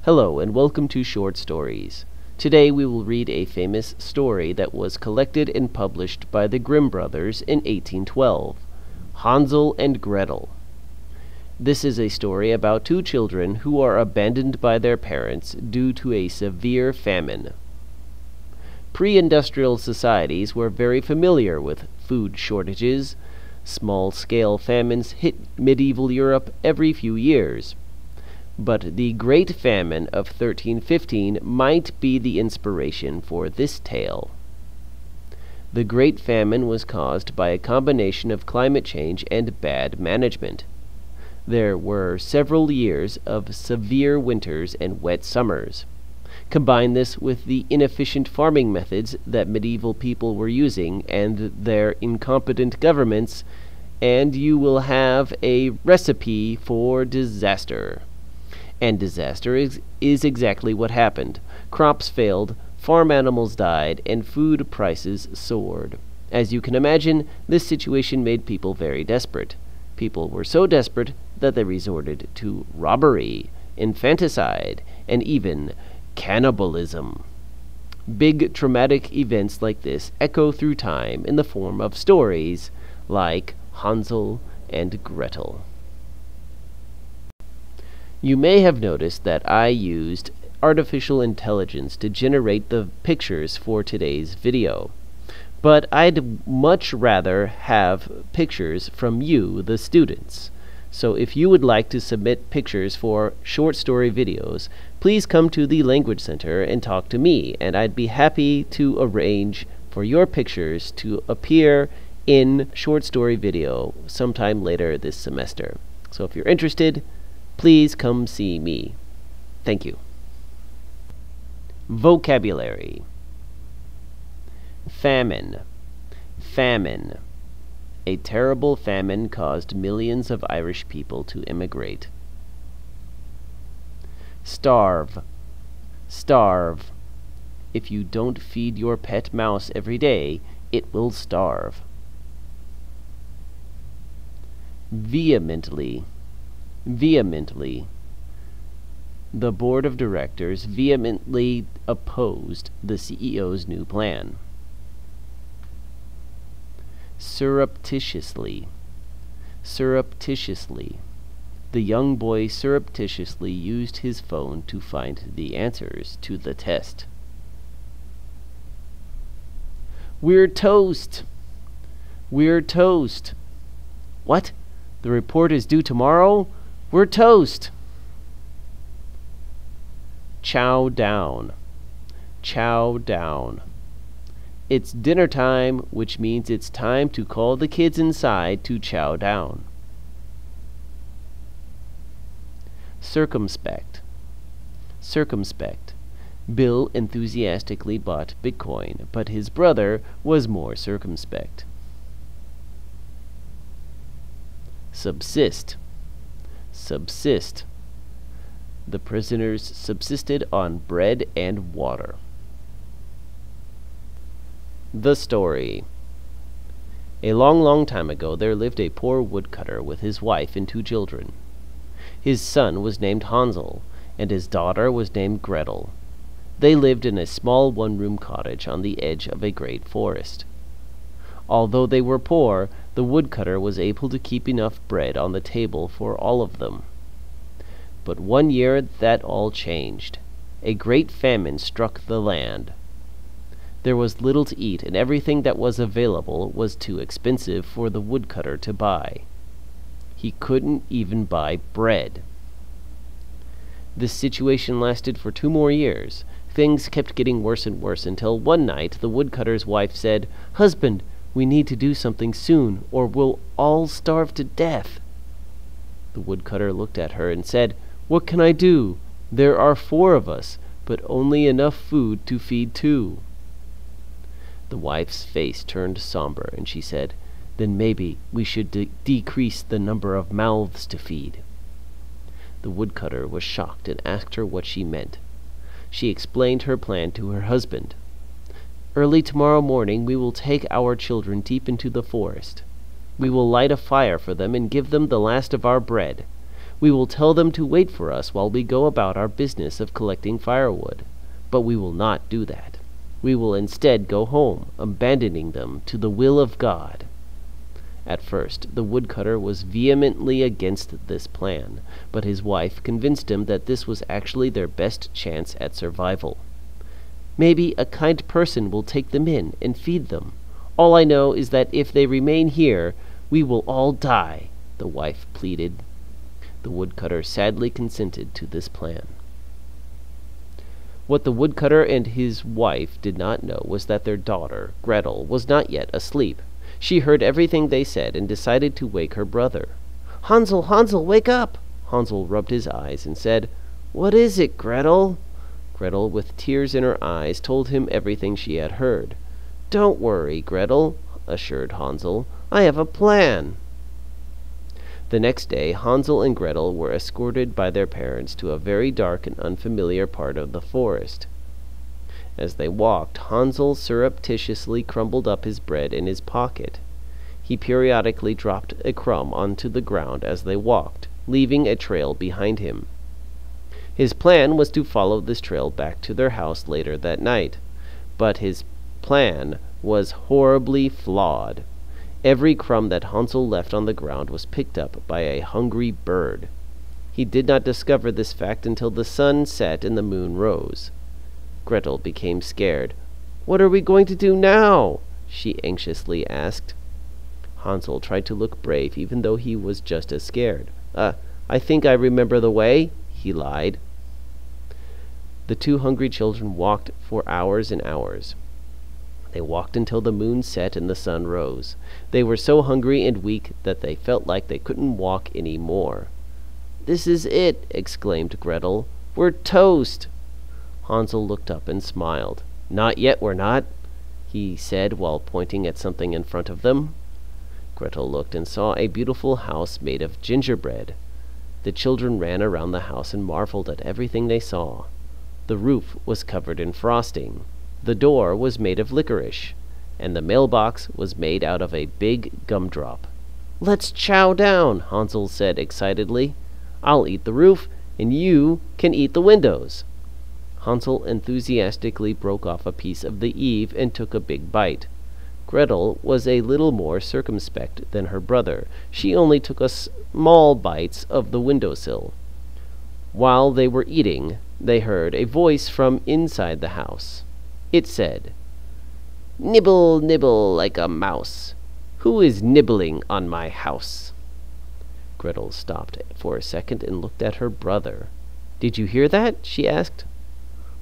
Hello and welcome to Short Stories. Today we will read a famous story that was collected and published by the Grimm brothers in 1812, Hansel and Gretel. This is a story about two children who are abandoned by their parents due to a severe famine. Pre-industrial societies were very familiar with food shortages. Small-scale famines hit medieval Europe every few years. But the Great Famine of 1315 might be the inspiration for this tale. The Great Famine was caused by a combination of climate change and bad management. There were several years of severe winters and wet summers. Combine this with the inefficient farming methods that medieval people were using and their incompetent governments, and you will have a recipe for disaster. And disaster is exactly what happened. Crops failed, farm animals died, and food prices soared. As you can imagine, this situation made people very desperate. People were so desperate that they resorted to robbery, infanticide, and even cannibalism. Big traumatic events like this echo through time in the form of stories like Hansel and Gretel. You may have noticed that I used artificial intelligence to generate the pictures for today's video. But I'd much rather have pictures from you, the students. So if you would like to submit pictures for short story videos, please come to the Language Center and talk to me, and I'd be happy to arrange for your pictures to appear in short story video sometime later this semester. So if you're interested, please come see me. Thank you. Vocabulary. Famine. Famine. A terrible famine caused millions of Irish people to immigrate. Starve. Starve. If you don't feed your pet mouse every day, it will starve. Vehemently. Vehemently. The board of directors vehemently opposed the CEO's new plan. Surreptitiously. Surreptitiously. The young boy surreptitiously used his phone to find the answers to the test. We're toast. We're toast. What? The report is due tomorrow? We're toast. Chow down. Chow down. It's dinner time, which means it's time to call the kids inside to chow down. Circumspect. Circumspect. Bill enthusiastically bought Bitcoin, but his brother was more circumspect. Subsist. Subsist. The prisoners subsisted on bread and water. The story. A long, long time ago there lived a poor woodcutter with his wife and two children. His son was named Hansel, and his daughter was named Gretel. They lived in a small one-room cottage on the edge of a great forest. Although they were poor, the woodcutter was able to keep enough bread on the table for all of them. But one year that all changed. A great famine struck the land. There was little to eat, and everything that was available was too expensive for the woodcutter to buy. He couldn't even buy bread. This situation lasted for 2 more years. Things kept getting worse and worse until one night the woodcutter's wife said, "Husband, we need to do something soon, or we'll all starve to death." The woodcutter looked at her and said, "What can I do? There are 4 of us, but only enough food to feed 2. The wife's face turned somber, and she said, "Then maybe we should decrease the number of mouths to feed." The woodcutter was shocked and asked her what she meant. She explained her plan to her husband. "Early tomorrow morning we will take our children deep into the forest. We will light a fire for them and give them the last of our bread. We will tell them to wait for us while we go about our business of collecting firewood. But we will not do that. We will instead go home, abandoning them to the will of God." At first, the woodcutter was vehemently against this plan, but his wife convinced him that this was actually their best chance at survival. "Maybe a kind person will take them in and feed them. All I know is that if they remain here, we will all die," the wife pleaded. The woodcutter sadly consented to this plan. What the woodcutter and his wife did not know was that their daughter, Gretel, was not yet asleep. She heard everything they said and decided to wake her brother. "Hansel, Hansel, wake up!" Hansel rubbed his eyes and said, "What is it, Gretel?" Gretel, with tears in her eyes, told him everything she had heard. "Don't worry, Gretel," assured Hansel. "I have a plan." The next day, Hansel and Gretel were escorted by their parents to a very dark and unfamiliar part of the forest. As they walked, Hansel surreptitiously crumbled up his bread in his pocket. He periodically dropped a crumb onto the ground as they walked, leaving a trail behind him. His plan was to follow this trail back to their house later that night. But his plan was horribly flawed. Every crumb that Hansel left on the ground was picked up by a hungry bird. He did not discover this fact until the sun set and the moon rose. Gretel became scared. "What are we going to do now?" she anxiously asked. Hansel tried to look brave even though he was just as scared. I think I remember the way," he lied. The two hungry children walked for hours and hours. They walked until the moon set and the sun rose. They were so hungry and weak that they felt like they couldn't walk any more. "This is it!" exclaimed Gretel. "We're toast!" Hansel looked up and smiled. "Not yet, we're not," he said while pointing at something in front of them. Gretel looked and saw a beautiful house made of gingerbread. The children ran around the house and marveled at everything they saw. The roof was covered in frosting. The door was made of licorice, and the mailbox was made out of a big gumdrop. "Let's chow down," Hansel said excitedly. "I'll eat the roof, and you can eat the windows." Hansel enthusiastically broke off a piece of the eave and took a big bite. Gretel was a little more circumspect than her brother. She only took small bites of the windowsill. While they were eating, they heard a voice from inside the house. It said, "Nibble, nibble like a mouse. Who is nibbling on my house?" Gretel stopped for a second and looked at her brother. "Did you hear that?" she asked.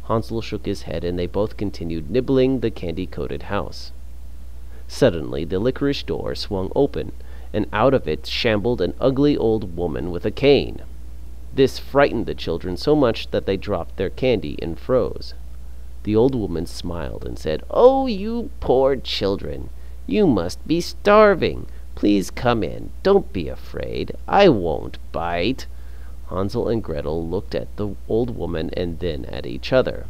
Hansel shook his head, and they both continued nibbling the candy-coated house. Suddenly, the licorice door swung open, and out of it shambled an ugly old woman with a cane. This frightened the children so much that they dropped their candy and froze. The old woman smiled and said, "Oh, you poor children! You must be starving. Please come in. Don't be afraid. I won't bite." Hansel and Gretel looked at the old woman and then at each other.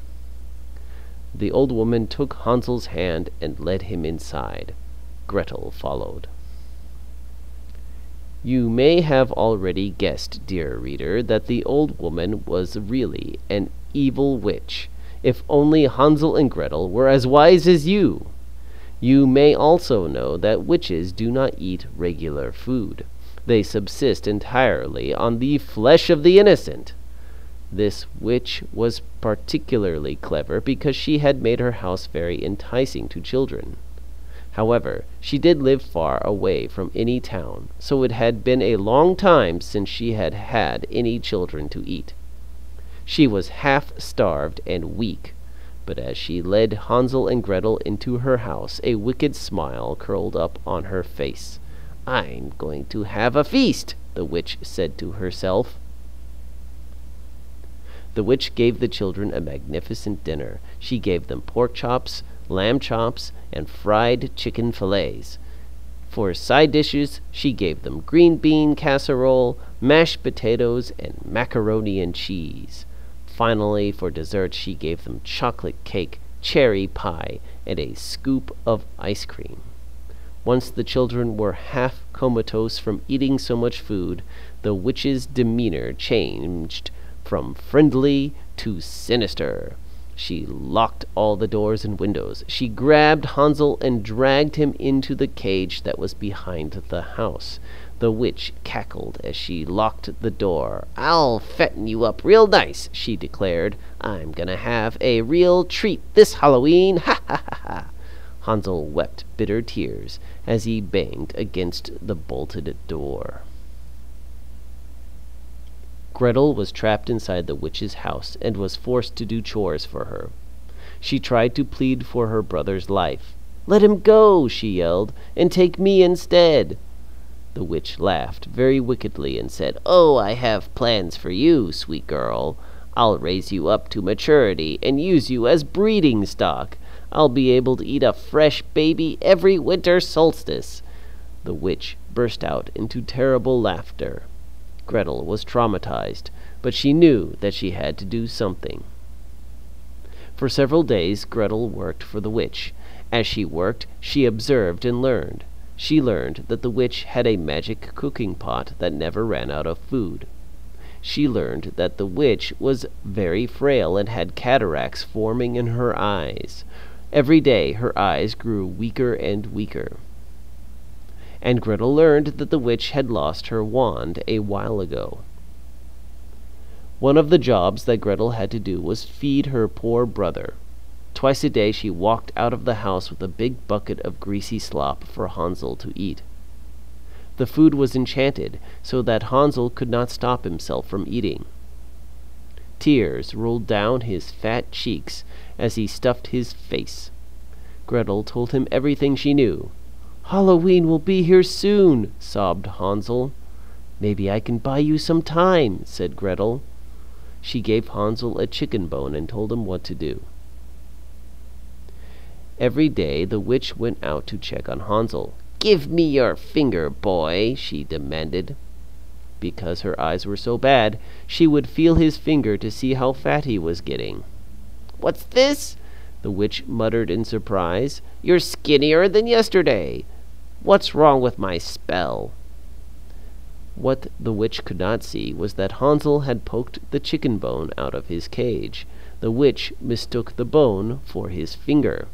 The old woman took Hansel's hand and led him inside. Gretel followed. You may have already guessed, dear reader, that the old woman was really an evil witch, if only Hansel and Gretel were as wise as you. You may also know that witches do not eat regular food. They subsist entirely on the flesh of the innocent. This witch was particularly clever because she had made her house very enticing to children. However, she did live far away from any town, so it had been a long time since she had had any children to eat. She was half-starved and weak, but as she led Hansel and Gretel into her house, a wicked smile curled up on her face. "I'm going to have a feast," the witch said to herself. The witch gave the children a magnificent dinner. She gave them pork chops, lamb chops, and fried chicken fillets. For side dishes, she gave them green bean casserole, mashed potatoes, and macaroni and cheese. Finally, for dessert, she gave them chocolate cake, cherry pie, and a scoop of ice cream. Once the children were half comatose from eating so much food, the witch's demeanor changed from friendly to sinister. She locked all the doors and windows. She grabbed Hansel and dragged him into the cage that was behind the house. The witch cackled as she locked the door. "I'll fatten you up real nice," she declared. "I'm gonna have a real treat this Halloween. Ha ha ha ha." Hansel wept bitter tears as he banged against the bolted door. Gretel was trapped inside the witch's house and was forced to do chores for her. She tried to plead for her brother's life. "Let him go," she yelled, "and take me instead." The witch laughed very wickedly and said, "Oh, I have plans for you, sweet girl. I'll raise you up to maturity and use you as breeding stock. I'll be able to eat a fresh baby every winter solstice." The witch burst out into terrible laughter. Gretel was traumatized, but she knew that she had to do something. For several days, Gretel worked for the witch. As she worked, she observed and learned. She learned that the witch had a magic cooking pot that never ran out of food. She learned that the witch was very frail and had cataracts forming in her eyes. Every day her eyes grew weaker and weaker. And Gretel learned that the witch had lost her wand a while ago. One of the jobs that Gretel had to do was feed her poor brother. Twice a day she walked out of the house with a big bucket of greasy slop for Hansel to eat. The food was enchanted, so that Hansel could not stop himself from eating. Tears rolled down his fat cheeks as he stuffed his face. Gretel told him everything she knew. "Halloween will be here soon," sobbed Hansel. "Maybe I can buy you some time," said Gretel. She gave Hansel a chicken bone and told him what to do. Every day the witch went out to check on Hansel. "Give me your finger, boy," she demanded. Because her eyes were so bad, she would feel his finger to see how fat he was getting. "What's this?" the witch muttered in surprise. "You're skinnier than yesterday. What's wrong with my spell?" What the witch could not see was that Hansel had poked the chicken bone out of his cage. The witch mistook the bone for his finger.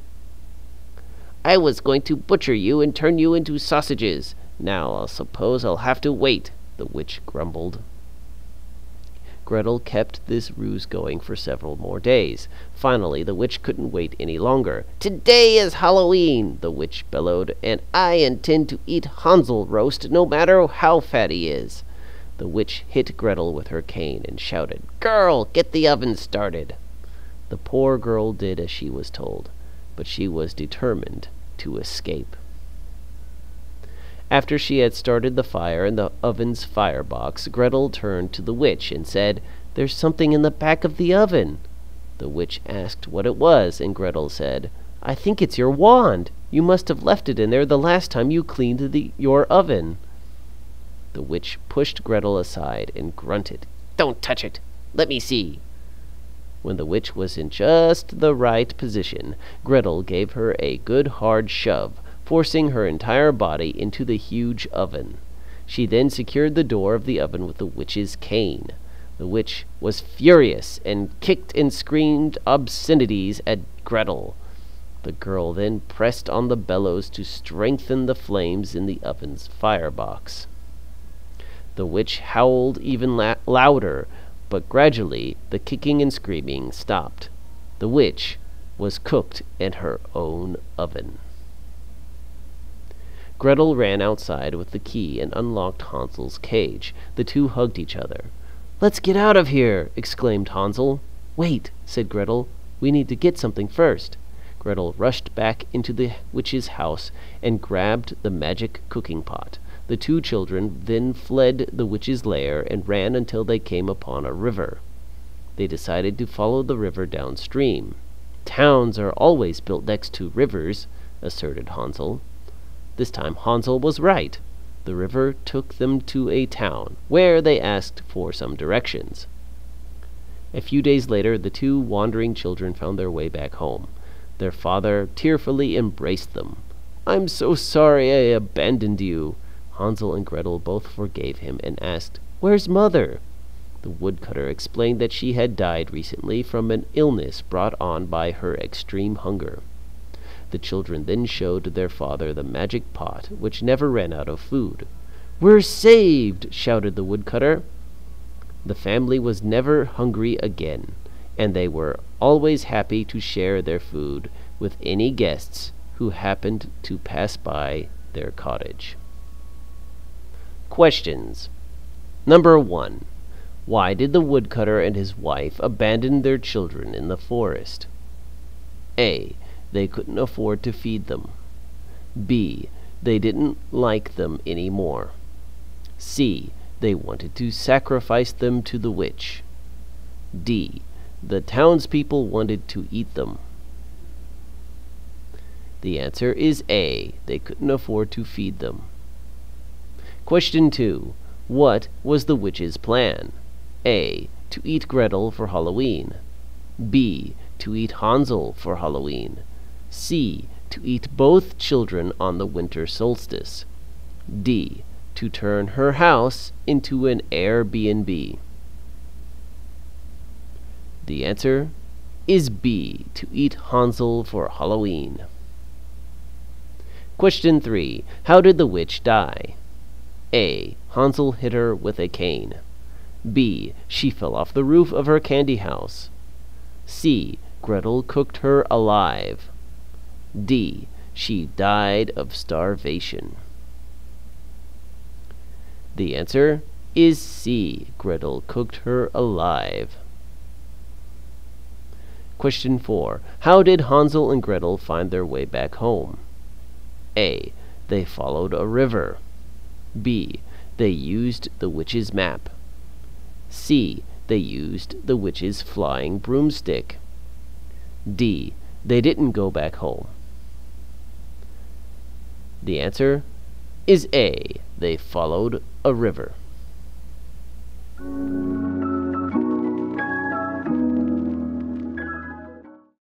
"I was going to butcher you and turn you into sausages. Now I suppose I'll have to wait," the witch grumbled. Gretel kept this ruse going for several more days. Finally, the witch couldn't wait any longer. "Today is Halloween," the witch bellowed, "and I intend to eat Hansel roast no matter how fat he is." The witch hit Gretel with her cane and shouted, "Girl, get the oven started." The poor girl did as she was told, but she was determined to escape. After she had started the fire in the oven's firebox, Gretel turned to the witch and said, "There's something in the back of the oven." The witch asked what it was, and Gretel said, "I think it's your wand. You must have left it in there the last time you cleaned your oven." The witch pushed Gretel aside and grunted, "Don't touch it. Let me see." When the witch was in just the right position, Gretel gave her a good hard shove, forcing her entire body into the huge oven. She then secured the door of the oven with the witch's cane. The witch was furious and kicked and screamed obscenities at Gretel. The girl then pressed on the bellows to strengthen the flames in the oven's firebox. The witch howled even louder, but gradually the kicking and screaming stopped. The witch was cooked in her own oven. Gretel ran outside with the key and unlocked Hansel's cage. The two hugged each other. "Let's get out of here!" exclaimed Hansel. "Wait," said Gretel. "We need to get something first." Gretel rushed back into the witch's house and grabbed the magic cooking pot. The two children then fled the witch's lair and ran until they came upon a river. They decided to follow the river downstream. "Towns are always built next to rivers," asserted Hansel. This time Hansel was right. The river took them to a town, where they asked for some directions. A few days later, the two wandering children found their way back home. Their father tearfully embraced them. I'm so sorry I abandoned you." Hansel and Gretel both forgave him and asked, "Where's Mother?" The woodcutter explained that she had died recently from an illness brought on by her extreme hunger. The children then showed their father the magic pot, which never ran out of food. "We're saved!" shouted the woodcutter. The family was never hungry again, and they were always happy to share their food with any guests who happened to pass by their cottage. Questions. Number 1. Why did the woodcutter and his wife abandon their children in the forest? A. They couldn't afford to feed them. B. They didn't like them anymore. C. They wanted to sacrifice them to the witch. D. The townspeople wanted to eat them. The answer is A. They couldn't afford to feed them. Question 2. What was the witch's plan? A. To eat Gretel for Halloween. B. To eat Hansel for Halloween. C. To eat both children on the winter solstice. D. To turn her house into an Airbnb. The answer is B. To eat Hansel for Halloween. Question 3. How did the witch die? A. Hansel hit her with a cane. B. She fell off the roof of her candy house. C. Gretel cooked her alive. D. She died of starvation. The answer is C. Gretel cooked her alive. Question 4. How did Hansel and Gretel find their way back home? A. They followed a river. B. They used the witch's map. C. They used the witch's flying broomstick. D. They didn't go back home. The answer is A. They followed a river.